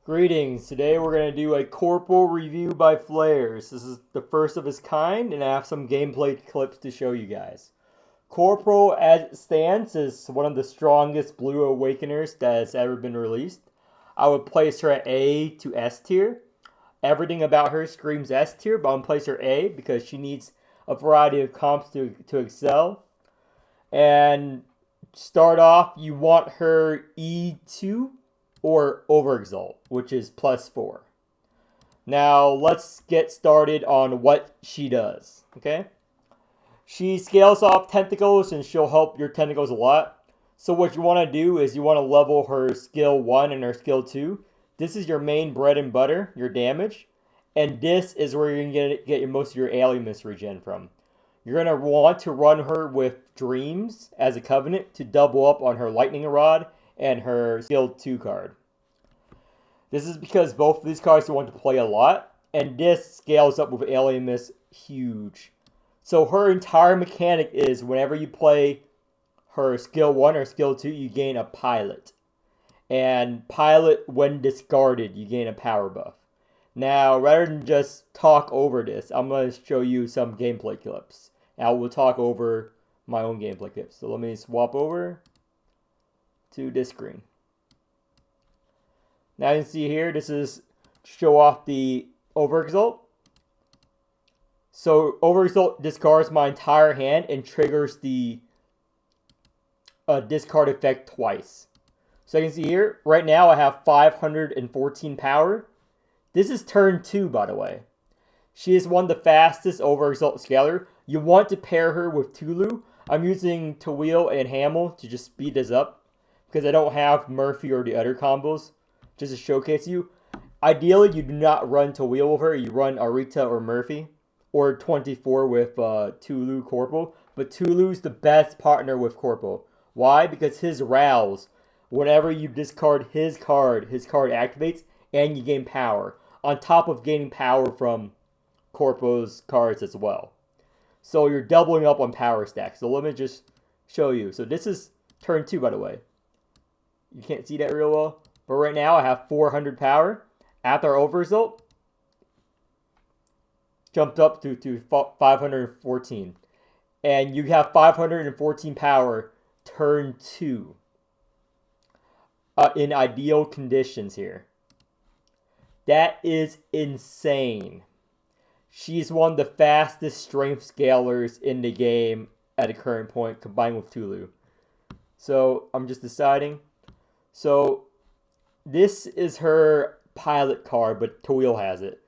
Greetings. Today we're going to do a corporal review by Flares. This is the first of its kind, and I have some gameplay clips to show you guys. Corporal, as it stands, is one of the strongest blue awakeners that has ever been released. I would place her at A to S tier. Everything about her screams S tier, but I'm going to place her A because she needs a variety of comps to excel. And start off, you want her E2 or Overexalt, which is +4. Now, let's get started on what she does, okay? She scales off tentacles, and she'll help your tentacles a lot. So what you want to do is you want to level her skill 1 and her skill 2. This is your main bread and butter, your damage. And this is where you're going to get most of your Alimus regen from. You're going to want to run her with Dreams as a Covenant to double up on her Lightning Rod and her skill 2 card. This is because both of these cards you want to play a lot, and this scales up with Alimus huge. So her entire mechanic is whenever you play her skill 1 or skill 2, you gain a Pilot. And Pilot, when discarded, you gain a power buff. Now, rather than just talk over this, I'm going to show you some gameplay clips. Now, we'll talk over my own gameplay clips. So let me swap over to this screen. Now you can see here, this is to show off the Overexalt. So Overexalt discards my entire hand and triggers the discard effect twice. So you can see here, right now I have 514 power. This is turn 2, by the way. She is one of the fastest Overexalt scaler. You want to pair her with Tulu. I'm using Tawil and Hamel to just speed this up because I don't have Murphy or the other combos just to showcase you. Ideally, you do not run Tawil with her. You run Arita or Murphy or 24 with Tulu Corporal. But Tulu's the best partner with Corporal. Why? Because his Rouse, whenever you discard his card activates and you gain power. On top of gaining power from Corpo's cards as well. So you're doubling up on power stacks. So let me just show you. So this is turn 2, by the way. You can't see that real well. But right now I have 400 power. After our Overexalt, jumped up to 514. And you have 514 power turn 2. In ideal conditions here. That is insane. She's one of the fastest strength scalers in the game at a current point, combined with Tulu. So I'm just deciding. So this is her Pilot card, but Tawil has it.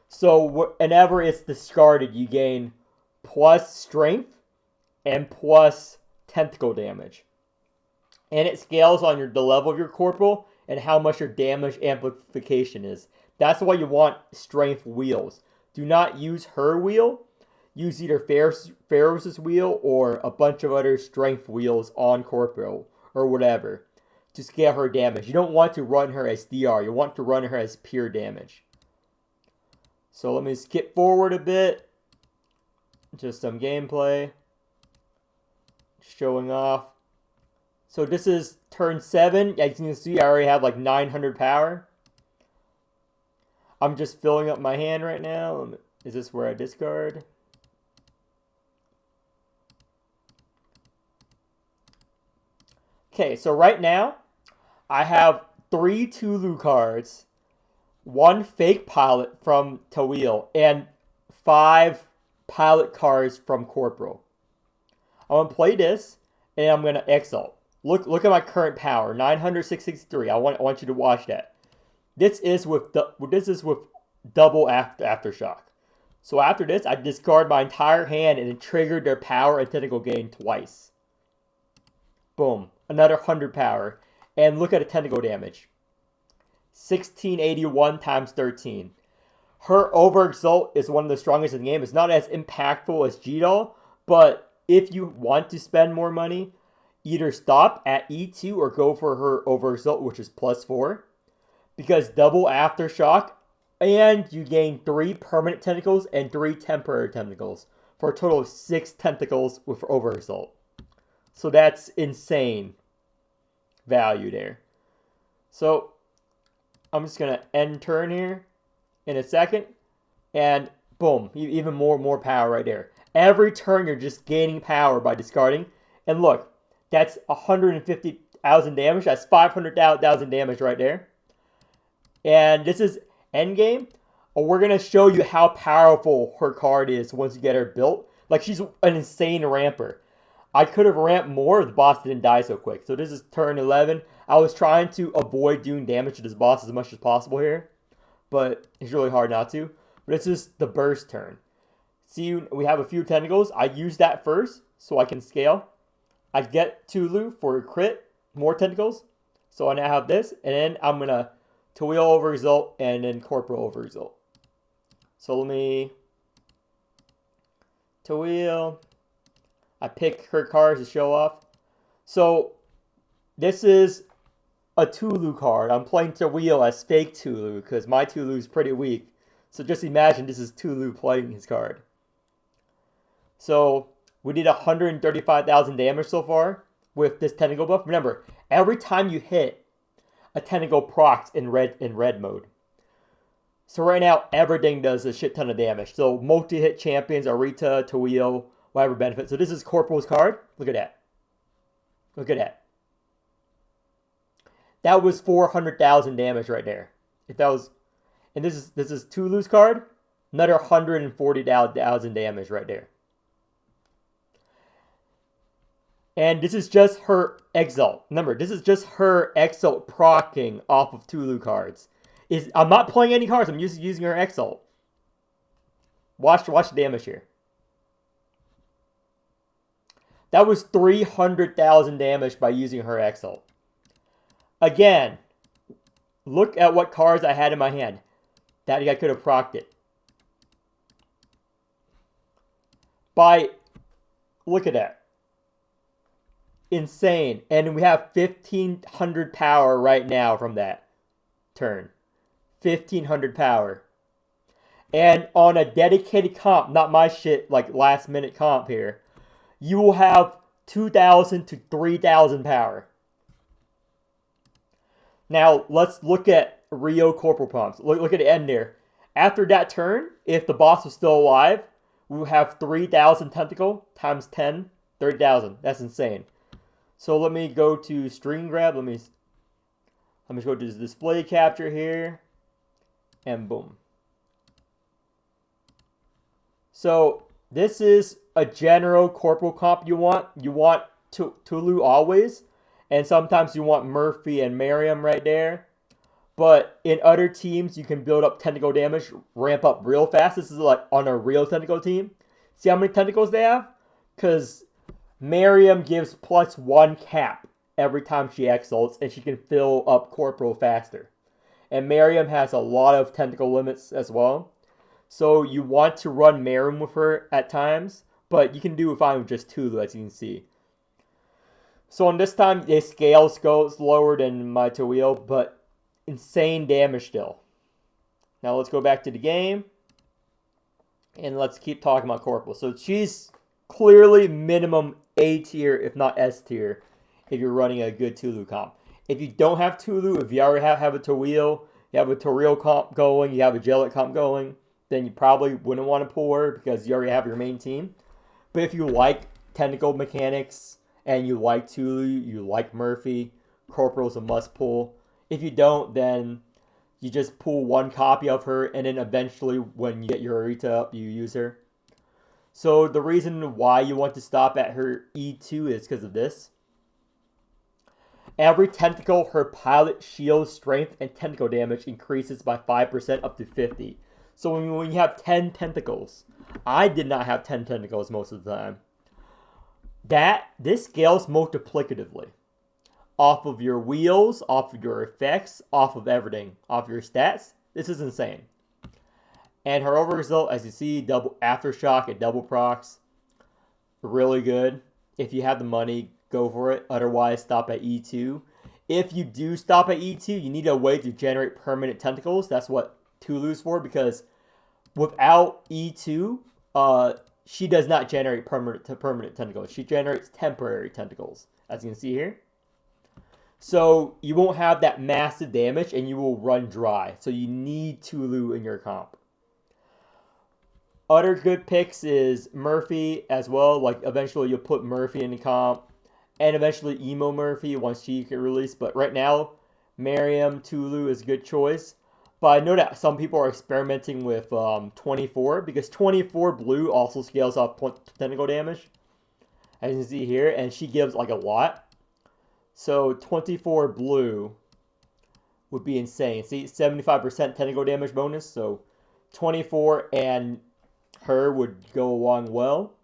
So whenever it's discarded, you gain plus strength and plus tentacle damage. And it scales on the level of your corporal and how much your damage amplification is. That's why you want strength wheels. Do not use her wheel. Use either Pharaoh's wheel or a bunch of other strength wheels on corporal or whatever to scale her damage. You don't want to run her as DR. You want to run her as pure damage. So let me skip forward a bit. Just some gameplay. Showing off. So this is turn 7. As you can see, I already have like 900 power. I'm just filling up my hand right now. Is this where I discard? Okay, so right now, I have 3 Tulu cards, 1 fake Pilot from Tawil, and 5 Pilot cards from Corporal. I'm going to play this, and I'm going to Exalt. Look at my current power, 963. I want you to watch that. This is with double aftershock. So after this, I discard my entire hand and it triggered their power and tentacle gain twice. Boom, another 100 power, and look at the tentacle damage. 1681 times 13. Her Overexalt is one of the strongest in the game. It's not as impactful as G-Doll, but if you want to spend more money, either stop at E2 or go for her Overexalt, which is +4. Because double aftershock, and you gain 3 permanent tentacles and 3 temporary tentacles for a total of 6 tentacles with Overexalt. So that's insane value there. So I'm just going to end turn here in a second. And boom, even more power right there. Every turn you're just gaining power by discarding. And look, that's 150,000 damage. That's 500,000 damage right there. And this is endgame. We're going to show you how powerful her card is once you get her built. Like, she's an insane ramper. I could have ramped more if the boss didn't die so quick. So this is turn 11. I was trying to avoid doing damage to this boss as much as possible here. But it's really hard not to. But this is the burst turn. See, we have a few tentacles. I use that first so I can scale. I get Tulu for a crit, more tentacles. So I now have this. And then I'm going to Tawil over result and then Corporal over result. So let me Tawil. I pick her cards to show off. So this is a Tulu card. I'm playing Tawil as fake Tulu because my Tulu is pretty weak. So just imagine this is Tulu playing his card. So we did 135,000 damage so far with this tentacle buff. Remember, every time you hit, a tentacle procs in red mode. So right now, everything does a shit ton of damage. So multi-hit champions, Arita, Tawil, whatever benefit. So this is Corporal's card. Look at that. Look at that. That was 400,000 damage right there. If that was, and this is Tulu's card. Another 140,000 damage right there. And this is just her Exalt. Remember, this is just her Exalt proccing off of Tulu cards. I'm not playing any cards. I'm just using her Exalt. Watch the damage here. That was 300,000 damage by using her Exalt. Again, look at what cards I had in my hand. That I could have procced it. Look at that. Insane. And we have 1,500 power right now from that turn. 1,500 power. And on a dedicated comp, not my shit like last minute comp here, you will have 2,000 to 3,000 power. Now, let's look at Rio Corporal Pumps. Look at the end there. After that turn, if the boss was still alive, we will have 3,000 tentacle times 10, 30,000. That's insane. So let me go to String Grab. Let me go to display capture here. And boom. So this is a general corporal comp you want. You want Tulu always. And sometimes you want Murphy and Miriam right there. But in other teams, you can build up tentacle damage, ramp up real fast. This is like on a real tentacle team. See how many tentacles they have? Because Miriam gives +1 cap every time she exalts, and she can fill up Corporal faster. And Miriam has a lot of tentacle limits as well. So you want to run Miriam with her at times, but you can do it fine with just Tulu, as you can see. So on this time, the scale goes lower than my Tawil, but insane damage still. Now let's go back to the game. And let's keep talking about Corporal. So she's clearly minimum A tier, if not S tier, if you're running a good Tulu comp. If you don't have Tulu, if you already have a Tawil, you have a Tawil comp going, you have a Jellic comp going, then you probably wouldn't want to pull her because you already have your main team. But if you like tentacle mechanics, and you like Tulu, you like Murphy, Corporal's a must pull. If you don't, then you just pull one copy of her, and then eventually when you get your Arita up, you use her. So the reason why you want to stop at her E2 is because of this. Every tentacle, her pilot, shield, strength, and tentacle damage increases by 5% up to 50. So when you have 10 tentacles, I did not have 10 tentacles most of the time. This scales multiplicatively. Off of your wheels, off of your effects, off of everything, off your stats. This is insane. And her over result, as you see, double aftershock and double procs. Really good. If you have the money, go for it. Otherwise, stop at E2. If you do stop at E2, you need a way to generate permanent tentacles. That's what Tulu's for, because without E2, she does not generate permanent tentacles. She generates temporary tentacles, as you can see here. So you won't have that massive damage and you will run dry. So you need Tulu in your comp. Other good picks is Murphy as well. Like eventually you'll put Murphy in the comp. And eventually Emo Murphy once she get released. But right now, Miriam Tulu is a good choice. But I know that some people are experimenting with 24 because 24 blue also scales off tentacle damage, as you can see here, and she gives like a lot. So 24 blue would be insane. See, 75% tentacle damage bonus. So 24 and her would go along well.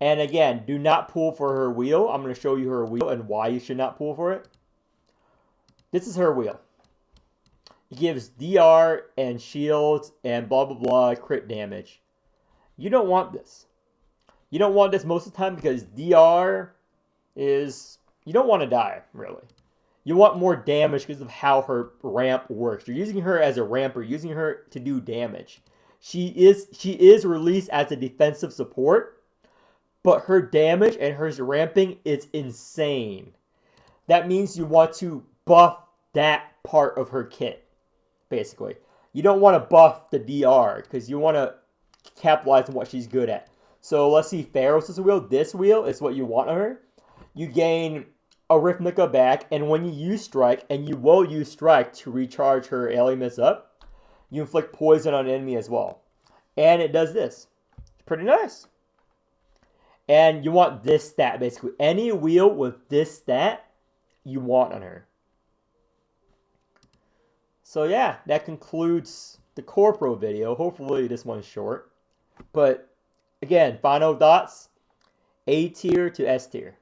And again, do not pull for her wheel. I'm going to show you her wheel and why you should not pull for it. This is her wheel. It gives DR and shields and blah, blah, blah, crit damage. You don't want this. You don't want this most of the time because DR is... You don't want to die, really. You want more damage because of how her ramp works. You're using her as a ramper, using her to do damage. She is released as a defensive support, but her damage and her ramping is insane. That means you want to buff that part of her kit, basically. You don't want to buff the DR because you want to capitalize on what she's good at. So let's see Pharos' wheel. This wheel is what you want on her. You gain Arithmica back, and when you use Strike, and you will use Strike to recharge her Alimus up, you inflict poison on an enemy as well. And it does this. It's pretty nice. And you want this stat, basically. Any wheel with this stat, you want on her. So yeah, that concludes the Corpo video. Hopefully this one's short. But again, final thoughts, A tier to S tier.